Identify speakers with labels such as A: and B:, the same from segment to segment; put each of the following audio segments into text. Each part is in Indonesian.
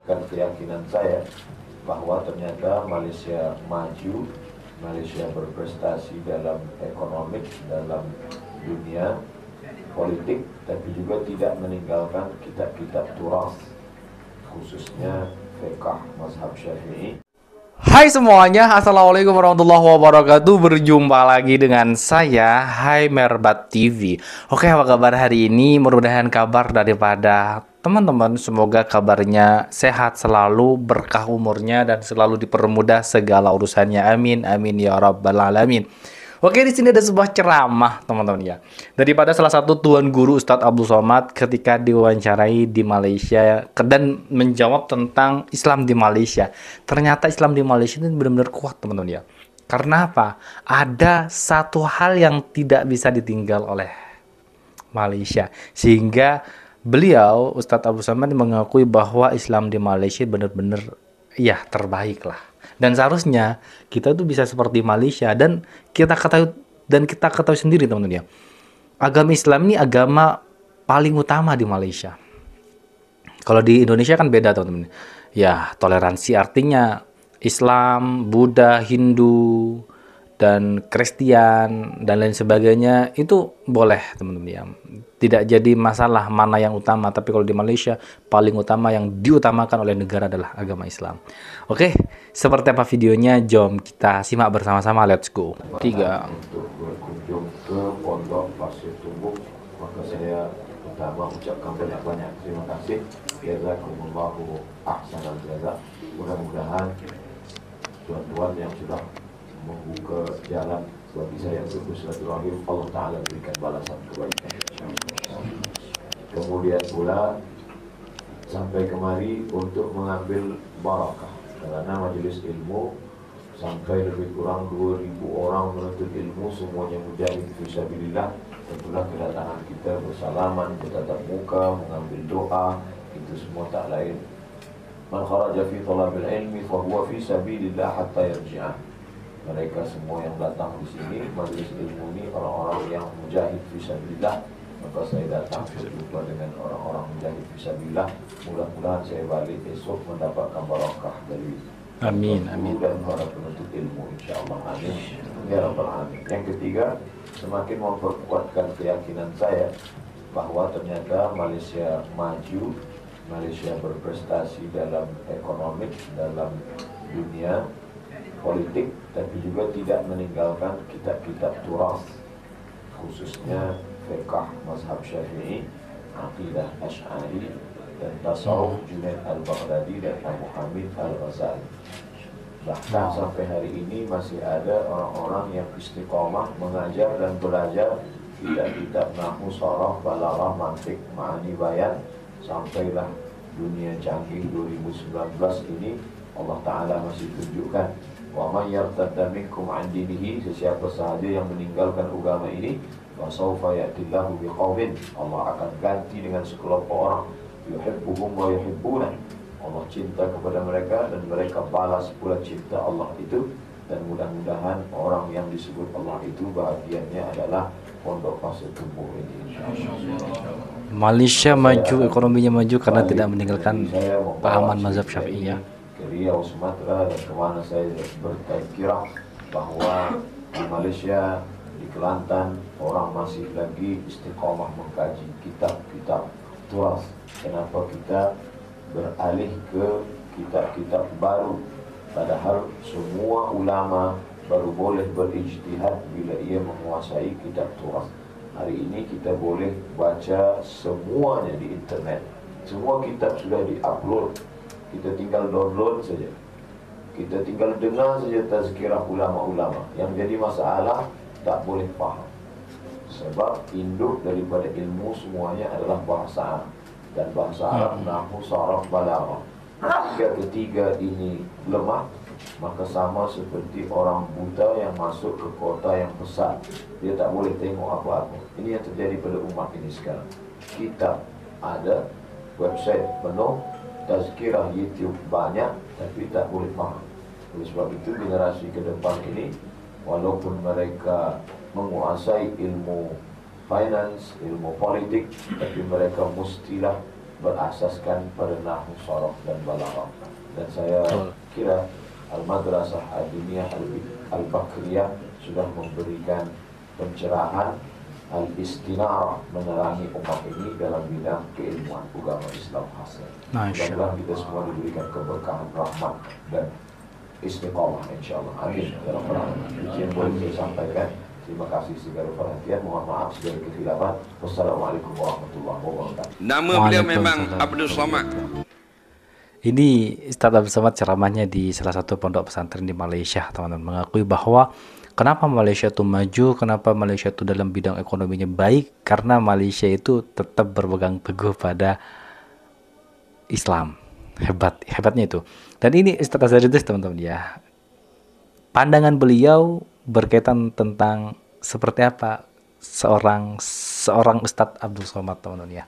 A: Dan keyakinan saya bahwa ternyata Malaysia maju, Malaysia berprestasi dalam ekonomi, dalam dunia politik, tapi juga tidak meninggalkan kitab-kitab turas, khususnya fiqh mazhab Syafi'i.
B: Hai semuanya, Assalamualaikum warahmatullahi wabarakatuh. Berjumpa lagi dengan saya, Hai Merbat TV. Oke, apa kabar hari ini? Mudah-mudahan kabar daripada teman-teman semoga kabarnya sehat selalu, berkah umurnya, dan selalu dipermudah segala urusannya. Amin, amin ya rabbal alamin. Oke, di sini ada sebuah ceramah, teman-teman ya. Daripada salah satu tuan guru Ustadz Abdul Somad ketika diwawancarai di Malaysia dan menjawab tentang Islam di Malaysia. Ternyata Islam di Malaysia ini benar-benar kuat, teman-teman ya. Karena apa? Ada satu hal yang tidak bisa ditinggal oleh Malaysia. Sehingga beliau, Ustadz Abdul Somad, mengakui bahwa Islam di Malaysia benar-benar ya terbaik lah. Dan seharusnya kita tuh bisa seperti Malaysia, dan kita ketahui sendiri, teman-teman ya. Agama Islam ini agama paling utama di Malaysia. Kalau di Indonesia kan beda, teman-teman. Ya, toleransi artinya Islam, Buddha, Hindu, dan Kristen dan lain sebagainya itu boleh, teman-teman ya. Tidak jadi masalah mana yang utama, tapi kalau di Malaysia paling utama yang diutamakan oleh negara adalah agama Islam. Oke, seperti apa videonya? Jom kita simak bersama-sama. Let's go. 3.
A: Untuk berkunjung ke Pondok Pasir Tumbuk, maka saya pertama ucapkan banyak-banyak terima kasih. Jazakumullahu ahsanal jaza. Mudah-mudahan tuan-tuan yang sudah membuka jalan bagi saya untuk bersilaturahim, Allah Ta'ala berikan balasan kebaikan. Kemudian pula sampai kemari untuk mengambil barakah, karena majelis ilmu sampai lebih kurang 2.000 orang menuntut ilmu, semuanya mujahid fisabilillah. Tentulah kedatangan kita bersalaman, bertatap muka, mengambil doa, itu semua tak lain, man kharaja fi talabil ilmi fa huwa fi sabilillah hatta yarji'ah. Mereka semua yang datang di sini majelis ilmu ini orang-orang yang mujahid fisabilillah. Maka saya datang berjumpa dengan orang-orang mujahid fisabilillah. Mudah-mudahan saya balik esok mendapatkan barakah dari
B: Amin, amin.
A: dan para penuntut ilmu, insyaallah. Amin ya rabbal alamin. Yang ketiga, semakin memperkuatkan keyakinan saya bahwa ternyata Malaysia maju, Malaysia berprestasi dalam ekonomi, dalam dunia politik, tapi juga tidak meninggalkan kitab-kitab turas, khususnya fiqh mazhab Syafi'i, aqidah Asy'ari, dan tasawuf Junaid al-Baghdadi dan Abu Hamid al-Ghazali. Bahkan sampai hari ini masih ada orang-orang yang istiqomah mengajar dan belajar kitab-kitab nahwu, sharah, balaghah, mantiq, ma'ani, bayan. Sampailah dunia canggih 2019 ini Allah Ta'ala masih tunjukkan, wa man yartadda minkum an dinihi, sesiapa sahaja yang meninggalkan agama ini, wa sawfa ya'tillahu biqaumin, Allah akan ganti dengan sekelompok orang, yuhibbuhum wa yuhibbunah, Allah cinta kepada mereka dan mereka balas pula cinta Allah itu. Dan mudah-mudahan orang yang disebut Allah itu bahagiannya adalah Pondok Pasir Tumbuk ini, insyaallah.
B: Malaysia maju, ekonominya maju karena tidak meninggalkan pahaman mazhab Syafi'i ya.
A: Ke Riau, Sumatera, dan kemana saya berkira bahwa di Malaysia, di Kelantan, orang masih lagi istiqomah mengkaji kitab-kitab turas. Kenapa kita beralih ke kitab-kitab baru? Padahal semua ulama baru boleh berijtihad bila ia menguasai kitab turas. Hari ini kita boleh baca semuanya di internet. Semua kitab sudah diupload. Kita tinggal download saja. Kita tinggal dengar saja tazkirah ulama-ulama. Yang jadi masalah, tak boleh faham. Sebab induk daripada ilmu semuanya adalah bahasa Arab. Dan bahasa Arab, nahwu, saraf, balaghah. Jika ketiga ini lemah, maka sama seperti orang buta yang masuk ke kota yang besar, dia tak boleh tengok apa-apa. Ini yang terjadi pada umat ini sekarang. Kitab ada, website penuh, tazkirah YouTube banyak, tapi tak boleh faham. Oleh sebab itu generasi ke depan ini, walaupun mereka menguasai ilmu finance, ilmu politik, tapi mereka mestilah berasaskan pada nahwu, sorof, dan balaghah. Dan saya kira Al-Madrasah Adiniyah Al-Bakriyah sudah memberikan pencerahan al-istinarah, menerangi umat ini dalam bidang keilmuan agama Islam hasil. Mudah-mudahan kita semua diberikan keberkahan, rahmat, dan istiqomah insyaallah. Amin. Ya Rabbal Alamin. Itu yang boleh saya sampaikan. Terima kasih segala perhatian. Mohon maaf segala kekhilafan. Wassalamualaikum warahmatullahi wabarakatuh.
C: Nama beliau memang Abdul Somad.
B: Ini Ustadz Abdul Somad ceramahnya di salah satu pondok pesantren di Malaysia, teman-teman, mengakui bahwa kenapa Malaysia itu maju, kenapa Malaysia itu dalam bidang ekonominya baik, karena Malaysia itu tetap berpegang teguh pada Islam. Hebatnya itu. Dan ini Ustadz Azharuddin, teman-teman ya, pandangan beliau berkaitan tentang seperti apa seorang Ustadz Abdul Somad, teman-teman ya.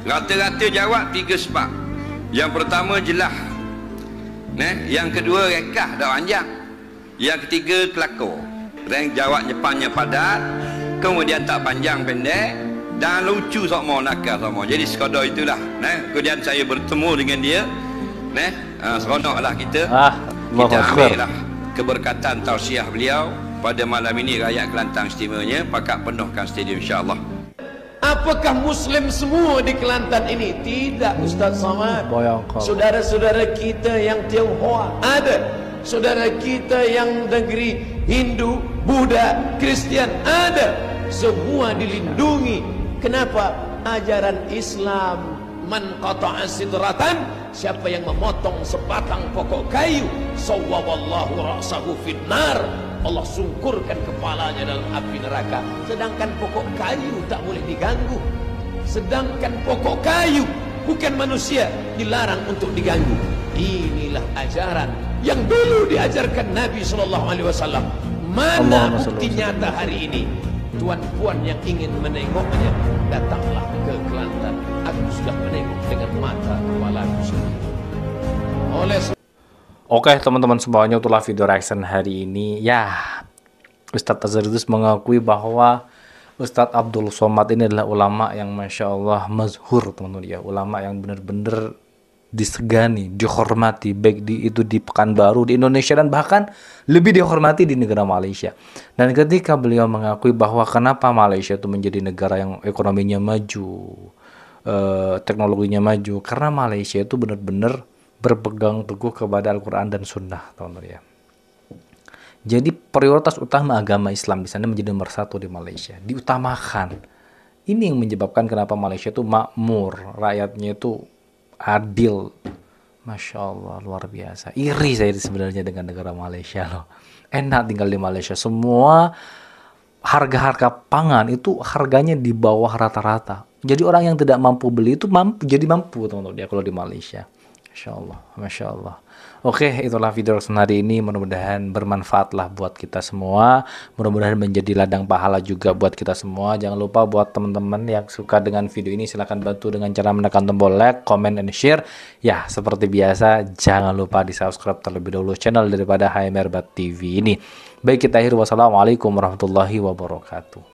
C: Rata-rata jawab 3 sebab. Yang pertama jelas, yang kedua rekah dah panjang, yang ketiga kelakor. Dan jawabnya panjang padat, kemudian tak panjang pendek, dan lucu sama, nakal sama. Jadi sekadar itulah. Kemudian saya bertemu dengan dia, seronoklah kita. Kita ambil lah keberkatan tausiah beliau pada malam ini. Rakyat Kelantan istimewanya pakat penuhkan stadium, insya-Allah.
A: Apakah Muslim semua di Kelantan ini? Tidak, Ustaz Samad. Saudara-saudara kita yang Tionghoa ada, saudara kita yang negeri Hindu, Buddha, Kristian ada. Semua dilindungi. Kenapa? Ajaran Islam, man qata'a sidratan, siapa yang memotong sebatang pokok kayu, sawwaballahu ra'sahu finnar, Allah sungkurkan kepalanya dalam api neraka. Sedangkan pokok kayu tak boleh diganggu. Sedangkan pokok kayu, bukan manusia, dilarang untuk diganggu. Inilah ajaran yang dulu diajarkan Nabi SAW. Mana bukti nyata hari ini? Tuan-puan yang ingin menengoknya, datanglah ke Kelantan. Aku sudah menengok dengan mata kepalaku sendiri.
B: Oke teman-teman semuanya, itulah video reaction hari ini. Ya, Ustadz Azhardus mengakui bahwa Ustadz Abdul Somad ini adalah ulama yang Masya Allah mazhur, teman-teman ya. Ulama yang benar-benar disegani, dihormati, baik itu di Pekanbaru, di Indonesia, dan bahkan lebih dihormati di negara Malaysia. Dan ketika beliau mengakui bahwa kenapa Malaysia itu menjadi negara yang ekonominya maju, teknologinya maju, karena Malaysia itu benar-benar berpegang teguh kepada Al-Quran dan Sunnah, teman-teman ya. Jadi prioritas utama agama Islam di sana menjadi nomor 1 di Malaysia, diutamakan. Ini yang menyebabkan kenapa Malaysia itu makmur, rakyatnya itu adil. Masya Allah, luar biasa. Iri saya sebenarnya dengan negara Malaysia loh. Enak tinggal di Malaysia. Semua harga-harga pangan itu harganya di bawah rata-rata. Jadi orang yang tidak mampu beli itu jadi mampu, teman-teman ya, kalau di Malaysia. Masya Allah, Masya Allah. Oke, itulah video reaction hari ini. Mudah-mudahan bermanfaat lah buat kita semua. Mudah-mudahan menjadi ladang pahala juga buat kita semua. Jangan lupa buat teman-teman yang suka dengan video ini, silahkan bantu dengan cara menekan tombol like, comment, and share. Ya, seperti biasa, jangan lupa di subscribe terlebih dahulu channel daripada HM Merbat TV ini. Baik, kita akhir. Wassalamualaikum warahmatullahi wabarakatuh.